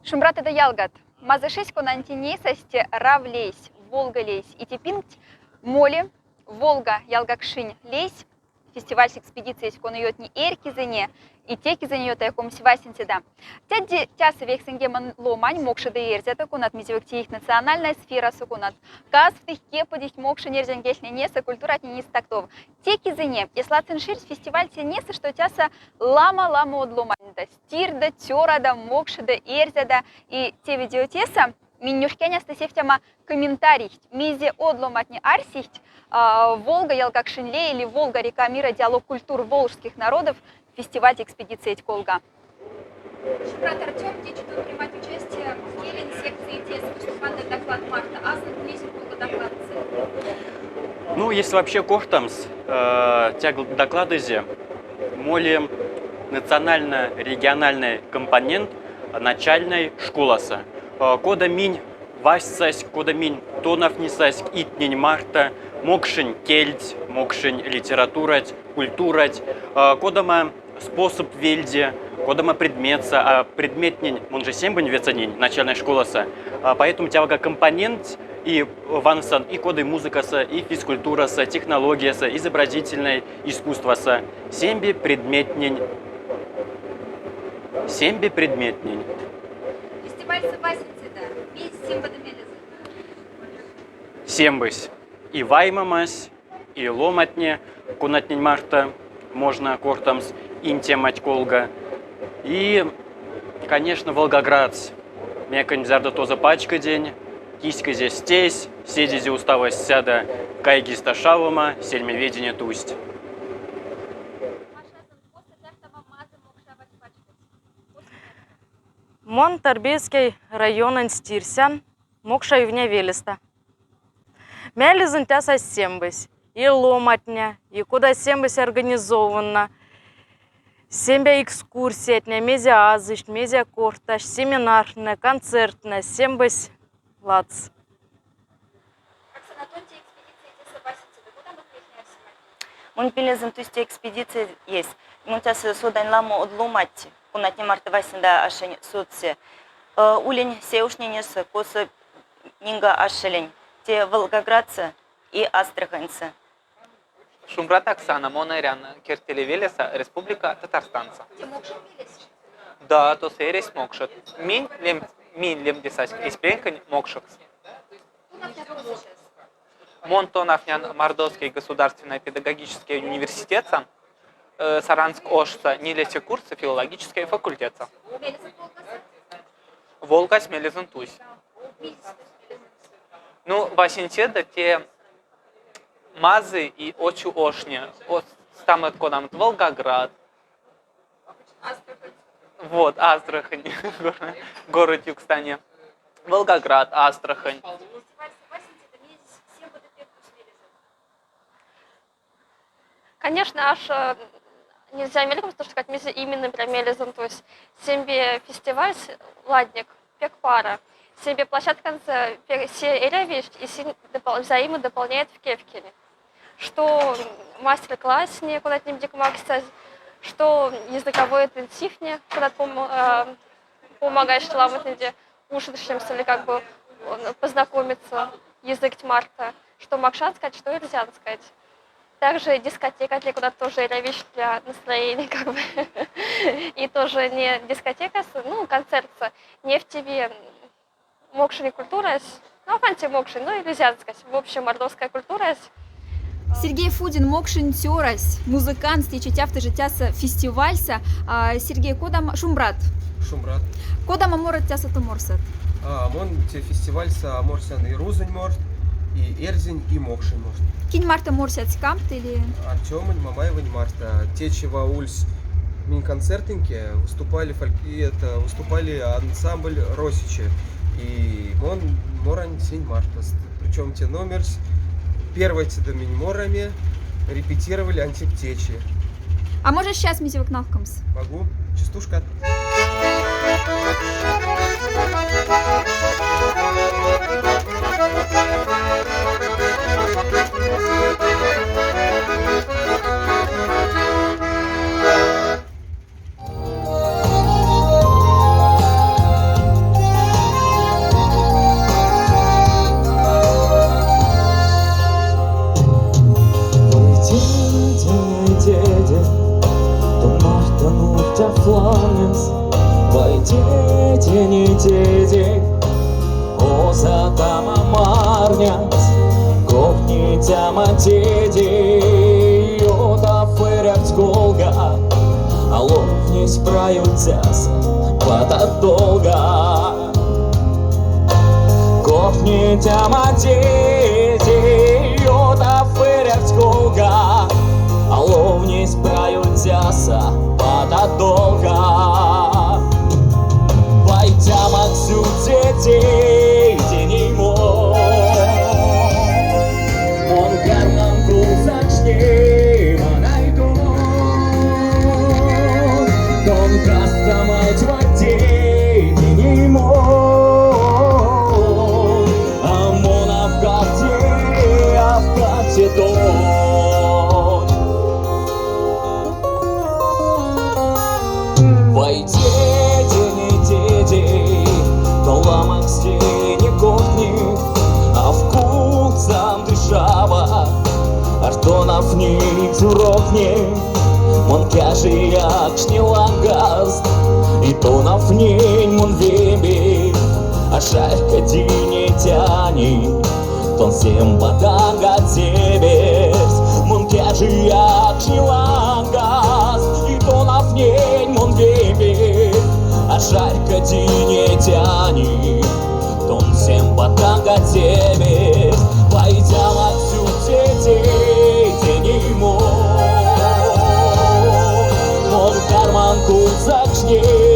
Шумбраты да ялгат. Мазышись конантинесости равлейсь, Волга лейсь. И тепинgt моли, Волга ялгакшинь лейсь. Фестиваль с экспедицией кон йотни эркизене, и текизене йота яком сивасинседа. Тядди тясы вексенгеман ломань мокши да ерзята кунат мизевекти их национальная сфера сукунат. Каз в тых кеподих мокши нерзен гехне неса культура от нис тактов. Текизене, если цинширс фестиваль те неса, что тяса лама от ломань да стир да тёра да мокши да ерзята и те видеотеса. Минюшкеня стасевтяма комментарий. Мизе одломатни арсихть, Волга ялгакшинле или Волга река мира, диалог культур волжских народов, фестиваль экспедиции Колга. Брат Артем, где что принимать участие в Елен секции ТЕС, выступает доклад Марта Азен, вместе Волга доклад. Ну, если вообще кохтамс, тяг доклады зе, моли национально-региональный компонент начальной школасы. Кода минь васьсась, кода минь тонов несась, итнень марта, мокшень кельть, мокшень литературать, культурать, кодама способ вельде, кодама предметса, а предметнень, он же сембань вецанень, начальная школаса, поэтому тяга компонент и вансан, и коды музыкаса, и физкультураса, технологияса, изобразительное искусствоса, семби предметнень. Сембысь. И ваймамась, и ломатне, кунатнень марта, можно кортамс, интемать колга. И, конечно, Волгоградс. Мекань зарда тоза пачка день, киська здесь стесь, седизи уставость сяда, кайги сташавама, сельмеведение тусть. Мон Тарбейский район стирсян, мокша ивня велеста. Мялизын тяса сембысь, и ломатня, и куда сембысь организована, сембя экскурсиятня, мезя азыш, мезя корташ, семинарная, концертная, сембысь лац. Мон пилезен тусти экспедиция есть. Мон тяса содан ламу одломатти. Кунатни марта васинда ашень соцсе. Улень сеушненес коса нинга ашелень. Те волгоградцы и астраханцы. Шумбрат Оксана, Монарян, Кертелевелеса, Республика Татарстанца. Да, то серис мокшат. Мин лем десась, испенкань мокшакс. Монтонафнян Мордовский государственный педагогический университет, Саранск Ошца, Нилесе курсы филологического факультета. Волга смелезен тусь. Ну, Васинседа те мазы и очу ошни. Там это кодам Волгоград. Вот, Астрахань. Город Югстане. Волгоград, Астрахань. Конечно, аж нельзя мельком, потому что как именно про мелизм, то есть сембе фестиваль, ладник, пек пара, сембе площадка все элевиш и взаимно дополняет в кевкине. Что мастер-класс не куда-то не макса, что языковой интенсив не куда-то помогаешь ламать, где ушедшимся или как бы познакомиться язык марта, что макшан сказать, что нельзя сказать. Также дискотека, для куда-то тоже вещь для настроения, как бы. И тоже не дискотека, ну, концерт не в тебе мокшини культура, ну, антимокшин, ну, нельзя сказать, в общем, мордовская культура. Сергей Фудин, мокшин тёрась, музыкант, стечетяв життяса фестивальса. Сергей, кодам Шумбрат. Шумбрат. Кодам аморат тяса то морсат. Мон те фестивальса морсян и Рузань может, и Эрзень, и Мокшин может. Кинь Марта морсят камт или... Артёмань, Мамаевань Марта. Течева Ульс мини-концертинки выступали ансамбль Росичи. И Морань Синь Марта. Причем те номерс первой до мини-морами репетировали антиптечи. А можешь сейчас мизевок кнавкамс? Могу. Частушка. тени деди, Оза тама марнят, Копни тяма деди, Йота ферят голга, А ловни справются подолга. Копни тяма деди, Йота ферят голга, А ловни справются подолга. Войдя максу детей, день мой, он гарман кулзачни манайдон, Дон кастамать водей, день мой, Амона в кате дон. Войди, Толамак стене кохни, а вкусом дышава, Артонов ниц урокни, Мон кяжи як шнилангаз, И тонов нень мон веби, А шайка дине тяни, Тон всем батанга тебес, Мон кяжи як шнилангаз, И тонов нень мон веби, А шарька дине тяни, Том всем батанга тебе, Пойдя отсюда детей, день мой, Он в карманку зачни.